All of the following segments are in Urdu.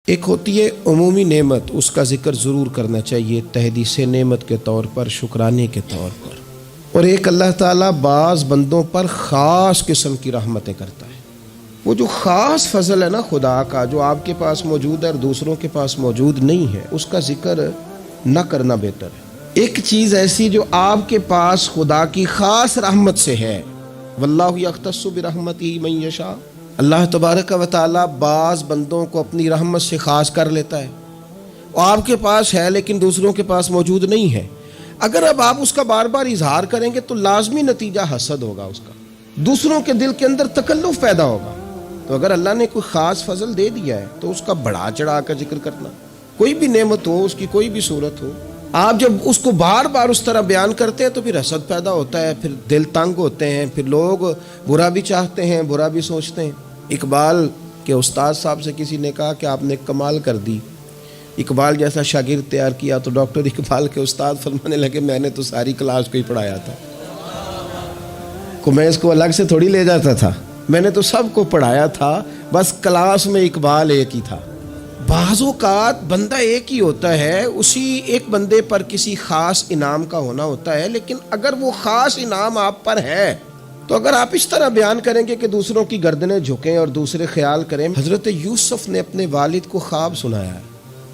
ایک ہوتی ہے عمومی نعمت، اس کا ذکر ضرور کرنا چاہیے تحدیث نعمت کے طور پر، شکرانے کے طور پر، اور ایک اللہ تعالیٰ بعض بندوں پر خاص قسم کی رحمتیں کرتا ہے۔ وہ جو خاص فضل ہے نا خدا کا، جو آپ کے پاس موجود ہے اور دوسروں کے پاس موجود نہیں ہے، اس کا ذکر نہ کرنا بہتر ہے۔ ایک چیز ایسی جو آپ کے پاس خدا کی خاص رحمت سے ہے، واللہ یختص برحمتہ من یشاء، اللہ تبارک و تعالیٰ بعض بندوں کو اپنی رحمت سے خاص کر لیتا ہے، وہ آپ کے پاس ہے لیکن دوسروں کے پاس موجود نہیں ہے۔ اگر اب آپ اس کا بار بار اظہار کریں گے تو لازمی نتیجہ حسد ہوگا، اس کا دوسروں کے دل کے اندر تکلف پیدا ہوگا۔ تو اگر اللہ نے کوئی خاص فضل دے دیا ہے تو اس کا بڑھا چڑھا کر ذکر کرنا، کوئی بھی نعمت ہو، اس کی کوئی بھی صورت ہو، آپ جب اس کو بار بار اس طرح بیان کرتے ہیں تو پھر حسد پیدا ہوتا ہے، پھر دل تنگ ہوتے ہیں، پھر لوگ برا بھی چاہتے ہیں، برا بھی سوچتے ہیں۔ اقبال کے استاد صاحب سے کسی نے کہا کہ آپ نے کمال کر دی، اقبال جیسا شاگرد تیار کیا، تو ڈاکٹر اقبال کے استاد فرمانے لگے میں نے تو ساری کلاس کو ہی پڑھایا تھا، میں اس کو الگ سے تھوڑی لے جاتا تھا، میں نے تو سب کو پڑھایا تھا، بس کلاس میں اقبال ایک ہی تھا۔ بعض اوقات بندہ ایک ہی ہوتا ہے، اسی ایک بندے پر کسی خاص انعام کا ہونا ہوتا ہے، لیکن اگر وہ خاص انعام آپ پر ہے تو اگر آپ اس طرح بیان کریں گے کہ دوسروں کی گردنیں جھکیں اور دوسرے خیال کریں۔ حضرت یوسف نے اپنے والد کو خواب سنایا ہے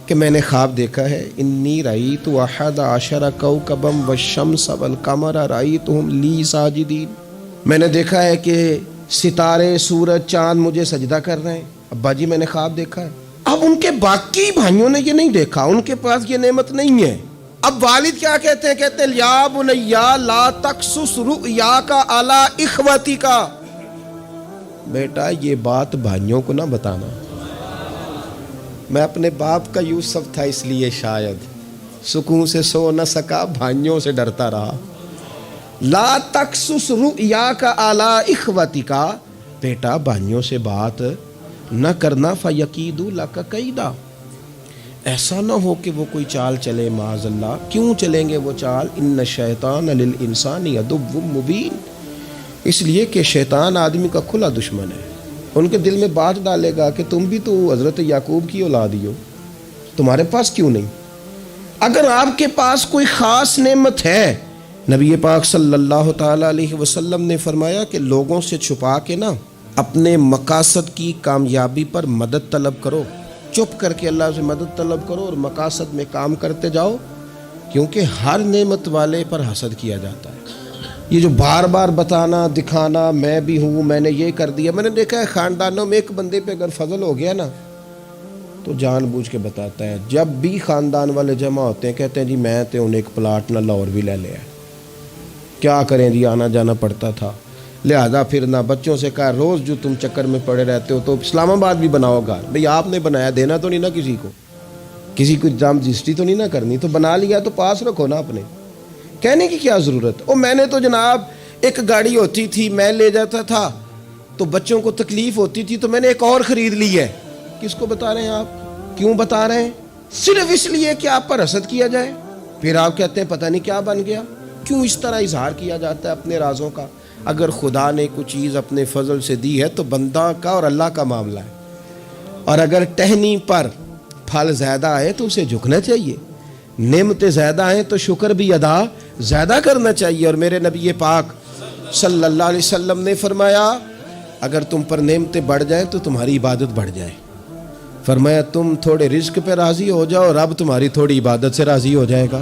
کہ میں نے خواب دیکھا ہے، انی رأیت احد عشر کوکبا والشمس والقمر رأیتهم لی ساجدین، میں نے دیکھا ہے کہ ستارے، سورج، چاند مجھے سجدہ کر رہے ہیں، ابا جی میں نے خواب دیکھا ہے۔ اب ان کے باقی بھائیوں نے یہ نہیں دیکھا، ان کے پاس یہ نعمت نہیں ہے۔ اب والد کیا کہتے ہیں؟ کہتے ہیں یا بنیا لا تقصص رؤیاک علی اخوتک، بیٹا یہ بات بھائیوں کو نہ بتانا۔ میں اپنے باپ کا یوسف تھا، اس لیے شاید سکون سے سو نہ سکا، بھائیوں سے ڈرتا رہا۔ لا تقصص رؤیاک علی اخوتک، بیٹا بھائیوں سے بات نہ کرنا، فیکیدوا لک کیدا، ایسا نہ ہو کہ وہ کوئی چال چلے، معاذ اللہ۔ کیوں چلیں گے وہ چال؟ ان الشیطان للانسان عدو مبین، اس لیے کہ شیطان آدمی کا کھلا دشمن ہے، ان کے دل میں بات ڈالے گا کہ تم بھی تو حضرت یعقوب کی اولاد ہی ہو، تمہارے پاس کیوں نہیں؟ اگر آپ کے پاس کوئی خاص نعمت ہے، نبی پاک صلی اللہ تعالی علیہ وسلم نے فرمایا کہ لوگوں سے چھپا کے نا اپنے مقاصد کی کامیابی پر مدد طلب کرو، چپ کر کے اللہ سے مدد طلب کرو اور مقاصد میں کام کرتے جاؤ، کیونکہ ہر نعمت والے پر حسد کیا جاتا ہے۔ یہ جو بار بار بتانا، دکھانا، میں بھی ہوں، میں نے یہ کر دیا، میں نے دیکھا ہے خاندانوں میں ایک بندے پہ اگر فضل ہو گیا نا تو جان بوجھ کے بتاتا ہے، جب بھی خاندان والے جمع ہوتے ہیں کہتے ہیں جی میں تے انہیں ایک پلاٹ نہ لاہور بھی لے لیا، کیا کریں جی آنا جانا پڑتا تھا، لہذا پھر نہ بچوں سے کہا روز جو تم چکر میں پڑے رہتے ہو تو اسلام آباد بھی بناؤ گا، بھئی آپ نے بنایا، دینا تو نہیں نا کسی کو انتظام رجسٹری تو نہیں نہ کرنی، تو بنا لیا تو پاس رکھو نا اپنے، کہنے کی کیا ضرورت؟ او میں نے تو جناب ایک گاڑی ہوتی تھی میں لے جاتا تھا تو بچوں کو تکلیف ہوتی تھی تو میں نے ایک اور خرید لی ہے۔ کس کو بتا رہے ہیں آپ؟ کیوں بتا رہے ہیں؟ صرف اس لیے کہ آپ پر حسد کیا جائے، پھر آپ کہتے ہیں پتہ نہیں کیا بن گیا۔ کیوں اس طرح اظہار کیا جاتا ہے اپنے رازوں کا؟ اگر خدا نے کوئی چیز اپنے فضل سے دی ہے تو بندہ کا اور اللہ کا معاملہ ہے، اور اگر ٹہنی پر پھل زیادہ آئے تو اسے جھکنا چاہیے، نعمتیں زیادہ آئیں تو شکر بھی ادا زیادہ کرنا چاہیے۔ اور میرے نبی پاک صلی اللہ علیہ وسلم نے فرمایا اگر تم پر نعمتیں بڑھ جائیں تو تمہاری عبادت بڑھ جائے، فرمایا تم تھوڑے رزق پہ راضی ہو جاؤ، رب تمہاری تھوڑی عبادت سے راضی ہو جائے گا۔